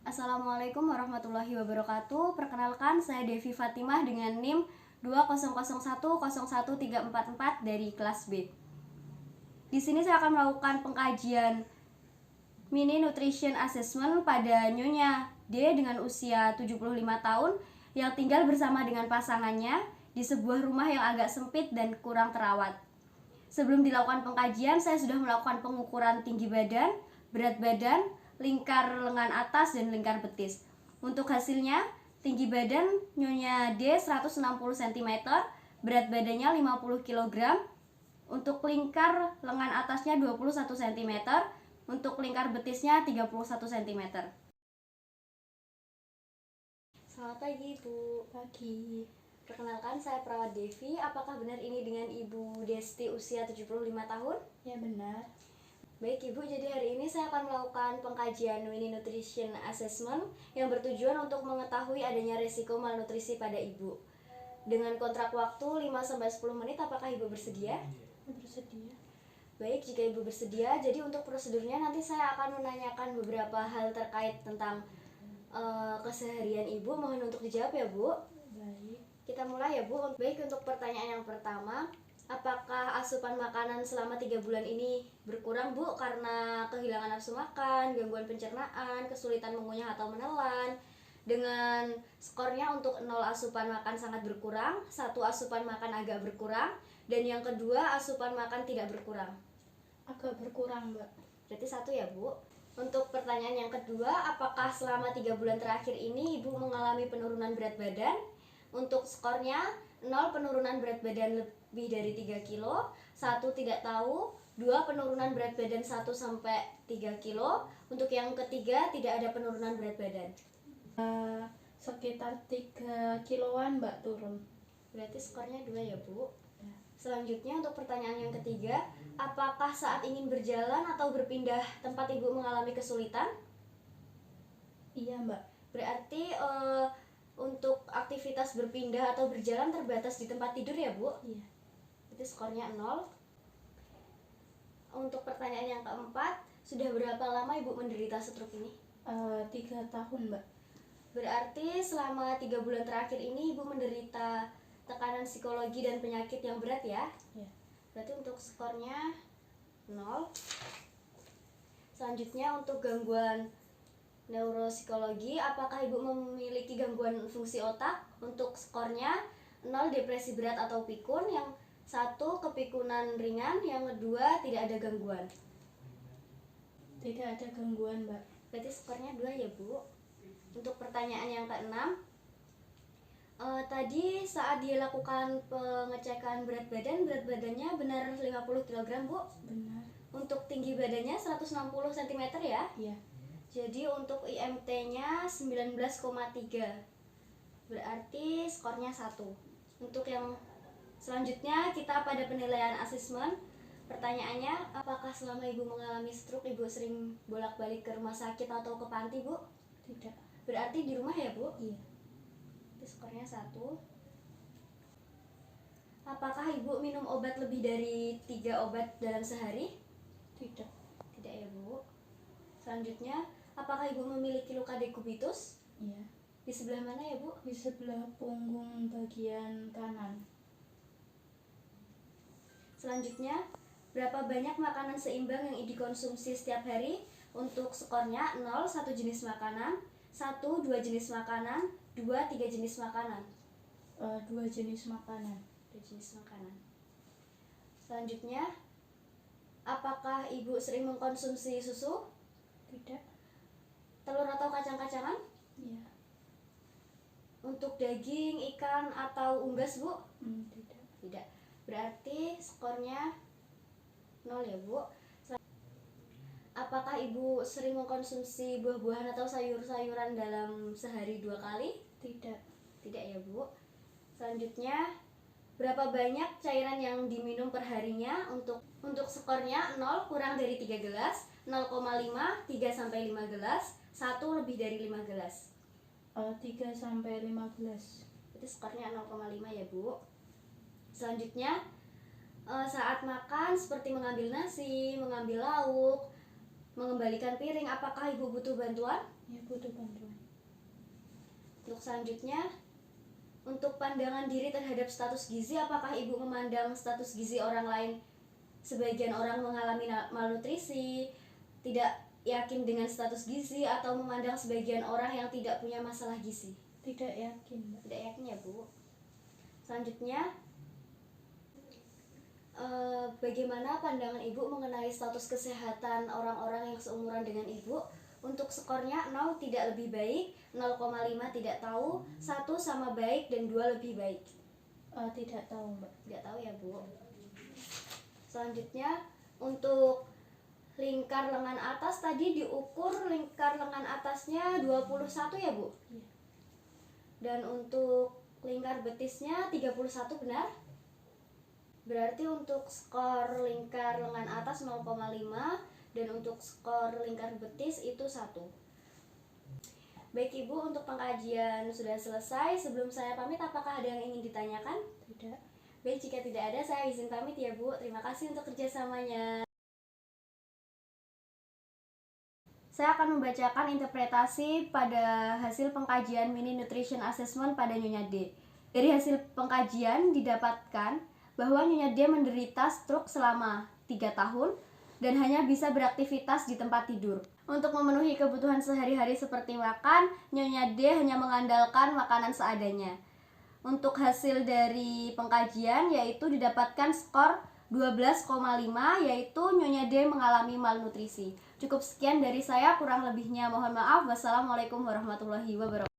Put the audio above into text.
Assalamualaikum warahmatullahi wabarakatuh. Perkenalkan, saya Devi Fatimah dengan NIM 200101344 dari kelas B. Di sini saya akan melakukan pengkajian mini nutrition assessment pada Nyonya D dengan usia 75 tahun yang tinggal bersama dengan pasangannya di sebuah rumah yang agak sempit dan kurang terawat. Sebelum dilakukan pengkajian, saya sudah melakukan pengukuran tinggi badan, berat badan, lingkar lengan atas, dan lingkar betis. Untuk hasilnya, tinggi badan Nyonya D 160 cm, berat badannya 50 kg, untuk lingkar lengan atasnya 21 cm, untuk lingkar betisnya 31 cm. Selamat pagi, Bu. Pagi. Perkenalkan, saya perawat Devi. Apakah benar ini dengan Ibu Desti usia 75 tahun? Ya, benar. Baik Ibu, jadi hari ini saya akan melakukan pengkajian mini nutrition assessment yang bertujuan untuk mengetahui adanya resiko malnutrisi pada Ibu. Dengan kontrak waktu 5-10 menit, apakah Ibu bersedia? Bersedia. Baik, jika Ibu bersedia, jadi untuk prosedurnya nanti saya akan menanyakan beberapa hal terkait tentang keseharian Ibu. Mohon untuk dijawab ya Bu. Baik. Kita mulai ya Bu. Baik, untuk pertanyaan yang pertama, apakah asupan makanan selama 3 bulan ini berkurang Bu karena kehilangan nafsu makan, gangguan pencernaan, kesulitan mengunyah atau menelan? Dengan skornya untuk 0 asupan makan sangat berkurang, 1 asupan makan agak berkurang, dan yang kedua asupan makan tidak berkurang. Agak berkurang, Mbak. Berarti 1 ya Bu. Untuk pertanyaan yang kedua, apakah selama 3 bulan terakhir ini Ibu mengalami penurunan berat badan? Untuk skornya 0 penurunan berat badan lebih dari 3 kilo, 1 tidak tahu, 2 penurunan berat badan 1 sampai 3 kilo. Untuk yang ketiga tidak ada penurunan berat badan. Sekitar 3 kiloan, Mbak, turun. Berarti skornya 2 ya Bu. Selanjutnya untuk pertanyaan yang ketiga, apakah saat ingin berjalan atau berpindah tempat Ibu mengalami kesulitan? Iya, Mbak. Berarti untuk aktivitas berpindah atau berjalan terbatas di tempat tidur ya Bu? Iya. Itu skornya 0. Untuk pertanyaan yang keempat, sudah berapa lama Ibu menderita stroke ini? 3 tahun, Mbak. Berarti selama 3 bulan terakhir ini Ibu menderita tekanan psikologi dan penyakit yang berat ya? Iya. Berarti untuk skornya 0. Selanjutnya untuk gangguan neuropsikologi, apakah Ibu memiliki gangguan fungsi otak? Untuk skornya 0 depresi berat atau pikun, yang 1 kepikunan ringan, yang kedua tidak ada gangguan. Tidak ada gangguan, Mbak. Berarti skornya 2 ya Bu. Untuk pertanyaan yang keenam, tadi saat dia lakukan pengecekan berat badannya benar 50 kg Bu? Benar. Untuk tinggi badannya 160 cm ya? Iya. Jadi untuk IMT-nya 19,3. Berarti skornya 1. Untuk yang selanjutnya kita pada penilaian asesmen. Pertanyaannya, apakah selama Ibu mengalami stroke Ibu sering bolak-balik ke rumah sakit atau ke panti Bu? Tidak. Berarti di rumah ya Bu? Iya. Itu skornya 1. Apakah Ibu minum obat lebih dari 3 obat dalam sehari? Tidak. Tidak ya Bu. Selanjutnya, apakah Ibu memiliki luka dekubitus? Iya. Di sebelah mana ya Bu? Di sebelah punggung bagian kanan. Selanjutnya, berapa banyak makanan seimbang yang dikonsumsi setiap hari? Untuk skornya 0 1 jenis makanan, 1 2 jenis makanan, 2 3 jenis makanan. 2 jenis makanan. 2 jenis makanan. Selanjutnya, apakah Ibu sering mengkonsumsi susu? Tidak. Telur atau kacang-kacangan? Iya. Untuk daging, ikan, atau unggas Bu? Tidak. Tidak. Berarti skornya 0 ya Bu. Apakah Ibu sering mengkonsumsi buah-buahan atau sayur-sayuran dalam sehari 2 kali? Tidak. Tidak ya Bu. Selanjutnya, berapa banyak cairan yang diminum perharinya? Untuk skornya 0 kurang dari 3 gelas, 0,5 3 sampai 5 gelas, 1 lebih dari 5 gelas. 3 sampai 5 gelas. Itu skornya 0,5 ya Bu. Selanjutnya, Saat makan seperti mengambil nasi, mengambil lauk, mengembalikan piring, apakah ibu butuh bantuan? Ya, butuh bantuan. Untuk selanjutnya, untuk pandangan diri terhadap status gizi, apakah ibu memandang status gizi orang lain? Sebagian orang mengalami malnutrisi, tidak yakin dengan status gizi, atau memandang sebagian orang yang tidak punya masalah gizi? Tidak yakin, Mbak. Tidak yakin ya, Bu. Selanjutnya, bagaimana pandangan ibu mengenai status kesehatan orang-orang yang seumuran dengan ibu? Untuk skornya 0 tidak lebih baik, 0,5 tidak tahu, 1 sama baik, dan 2 lebih baik. Tidak tahu, Mbak. Tidak tahu ya, Bu. Selanjutnya, untuk lingkar lengan atas tadi diukur lingkar lengan atasnya 21 ya, Bu? Iya. Dan untuk lingkar betisnya 31, benar? Berarti untuk skor lingkar lengan atas 0,5 dan untuk skor lingkar betis itu 1. Baik Ibu, untuk pengkajian sudah selesai. Sebelum saya pamit, apakah ada yang ingin ditanyakan? Tidak. Baik, jika tidak ada, saya izin pamit ya Bu. Terima kasih untuk kerjasamanya. Saya akan membacakan interpretasi pada hasil pengkajian mini nutrition assessment pada Nyonya D. Dari hasil pengkajian didapatkan bahwa Nyonya D menderita stroke selama 3 tahun dan hanya bisa beraktivitas di tempat tidur. Untuk memenuhi kebutuhan sehari-hari seperti makan, Nyonya D hanya mengandalkan makanan seadanya. Untuk hasil dari pengkajian yaitu didapatkan skor 12,5, yaitu Nyonya D mengalami malnutrisi. Cukup sekian dari saya, kurang lebihnya mohon maaf. Wassalamualaikum warahmatullahi wabarakatuh.